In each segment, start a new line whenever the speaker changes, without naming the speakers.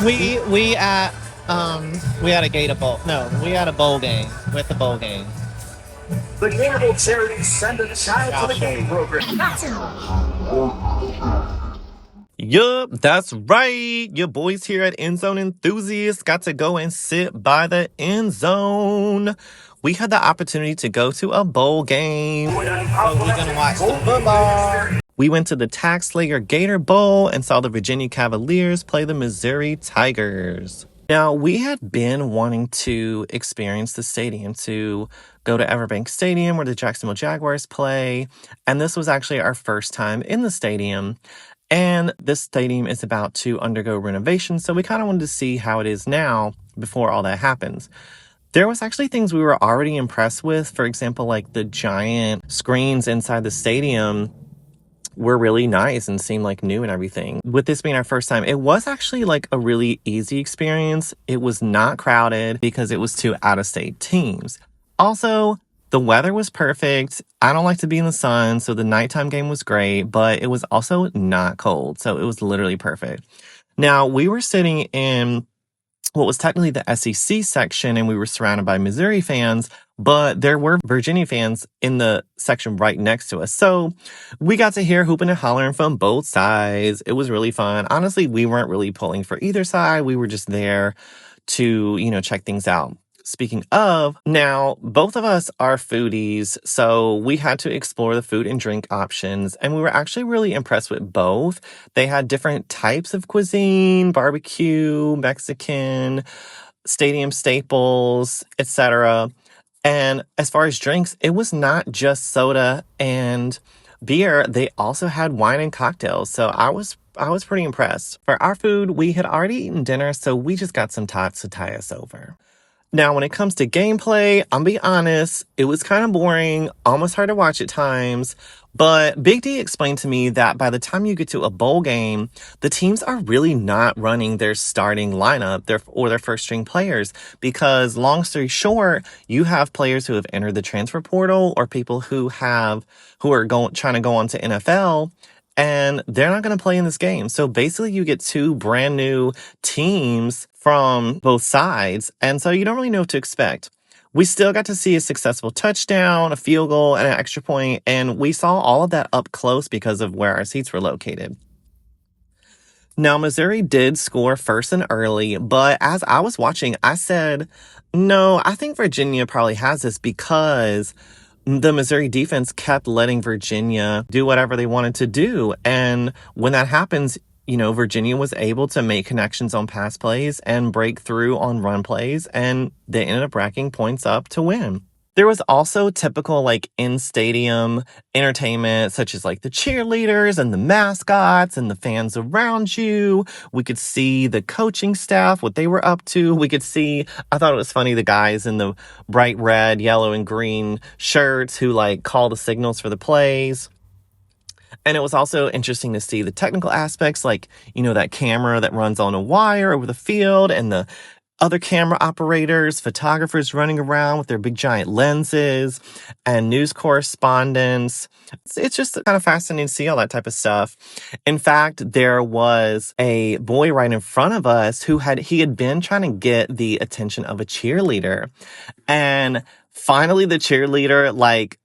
We at we had a Gator Bowl. No, we had a bowl game with the bowl game.
The Gator Bowl charities send a child to the game program.
Yup, that's right. Your boys here at Endzone Enthusiasts got to go and sit by the end zone. We had the opportunity to go to a bowl game.
So we're gonna watch some football.
We went to the TaxSlayer Gator Bowl and saw the Virginia Cavaliers play the Missouri Tigers. Now, we had been wanting to experience the stadium, to go to EverBank Stadium where the Jacksonville Jaguars play, and this was actually our first time in the stadium. And this stadium is about to undergo renovations, so we kind of wanted to see how it is now before all that happens. There was actually things we were already impressed with. For example, like the giant screens inside the stadium were really nice and seemed like new and everything. With this being our first time, it was actually like a really easy experience. It was not crowded because it was two out-of-state teams. Also, the weather was perfect. I don't like to be in the sun, so the nighttime game was great, but it was also not cold, so it was literally perfect. Now, we were sitting in what was technically the SEC section, and we were surrounded by Missouri fans, but there were Virginia fans in the section right next to us. So we got to hear hooping and hollering from both sides. It was really fun. Honestly, we weren't really pulling for either side. We were just there to, check things out. Speaking of, now, both of us are foodies, so we had to explore the food and drink options, and we were actually really impressed with both. They had different types of cuisine, barbecue, Mexican, stadium staples, etc. And as far as drinks, it was not just soda and beer. They also had wine and cocktails, so I was pretty impressed. For our food, we had already eaten dinner, so we just got some tots to tie us over. Now, when it comes to gameplay, I'm be honest, it was kind of boring, almost hard to watch at times. But Big D explained to me that by the time you get to a bowl game, the teams are really not running their starting lineup, their first string players, because long story short, you have players who have entered the transfer portal or people who are trying to go on to NFL. And they're not going to play in this game. So basically you get two brand new teams from both sides. And so you don't really know what to expect. We still got to see a successful touchdown, a field goal, and an extra point. And we saw all of that up close because of where our seats were located. Now, Missouri did score first and early, but as I was watching, I said, no, I think Virginia probably has this because the Missouri defense kept letting Virginia do whatever they wanted to do. And when that happens, Virginia was able to make connections on pass plays and break through on run plays, and they ended up racking points up to win. There was also typical in-stadium entertainment, such as the cheerleaders and the mascots and the fans around you. We could see the coaching staff, what they were up to. We could see, I thought it was funny, the guys in the bright red, yellow, and green shirts who call the signals for the plays. And it was also interesting to see the technical aspects, that camera that runs on a wire over the field and the other camera operators, photographers running around with their big giant lenses, and news correspondents. It's just kind of fascinating to see all that type of stuff. In fact, there was a boy right in front of us who had been trying to get the attention of a cheerleader. And finally the cheerleader,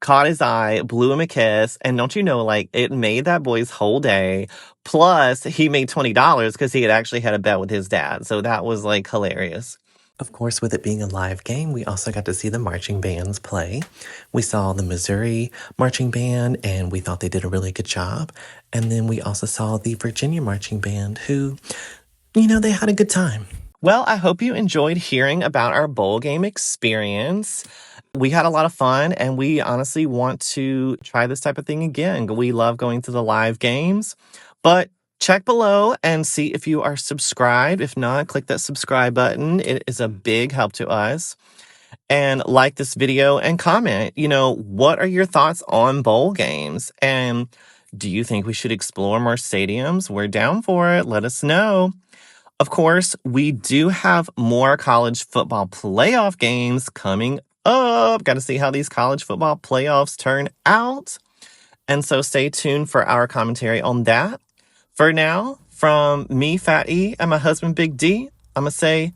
caught his eye, blew him a kiss, and don't you know, it made that boy's whole day. Plus, he made $20 because he had actually had a bet with his dad. So that was, hilarious. Of course, with it being a live game, we also got to see the marching bands play. We saw the Missouri marching band, and we thought they did a really good job. And then we also saw the Virginia marching band, who, they had a good time. Well, I hope you enjoyed hearing about our bowl game experience. We had a lot of fun, and we honestly want to try this type of thing again. We love going to the live games, but check below and see if you are subscribed. If not, click that subscribe button. It is a big help to us. And like this video and comment, what are your thoughts on bowl games? And do you think we should explore more stadiums? We're down for it. Let us know. Of course, we do have more college football playoff games coming up. Got to see how these college football playoffs turn out. And so stay tuned for our commentary on that. For now, From me, Fat E, and my husband, Big D, I'm going to say